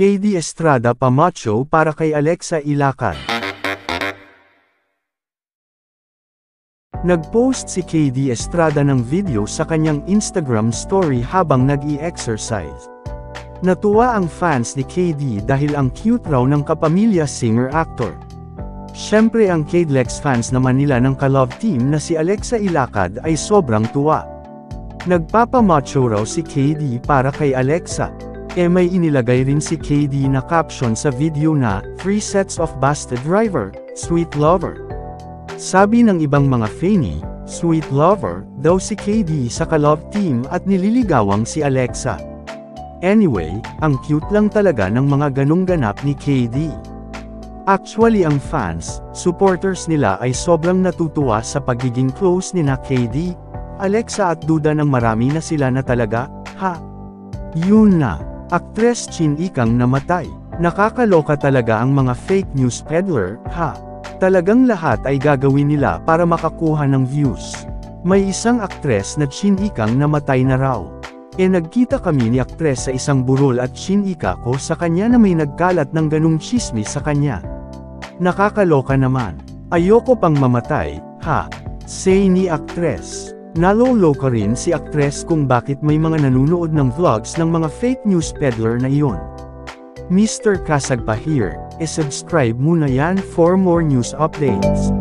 KD Estrada pamacho para kay Alexa Ilacad. Nag-post si KD Estrada ng video sa kanyang Instagram story habang nag-i-exercise. Natuwa ang fans ni KD dahil ang cute raw ng kapamilya singer-actor. Syempre ang KDLEX fans naman nila ng ka-love team na si Alexa Ilacad ay sobrang tuwa. Nagpapamacho raw si KD para kay Alexa. May inilagay rin si KD na caption sa video na, "3 sets of busted driver, sweet lover." Sabi ng ibang mga fani, sweet lover, daw si KD sa ka-love team at nililigawang si Alexa. Anyway, ang cute lang talaga ng mga ganung ganap ni KD. Actually ang fans, supporters nila ay sobrang natutuwa sa pagiging close ni na KD, Alexa at duda ng marami na sila na talaga, Yun na. Aktres Chin Ikang namatay. Nakakaloka talaga ang mga fake news peddler, Talagang lahat ay gagawin nila para makakuha ng views. May isang aktres na Chin Ikang namatay na raw. Nagkita kami ni aktres sa isang burol at Chin Ika ko sa kanya na may nagkalat ng ganung chismis sa kanya. Nakakaloka naman. Ayoko pang mamatay, say ni aktres. Naloloka rin si aktres kung bakit may mga nanunood ng vlogs ng mga fake news peddler na iyon. Mr. Kasagpa here, subscribe muna yan for more news updates.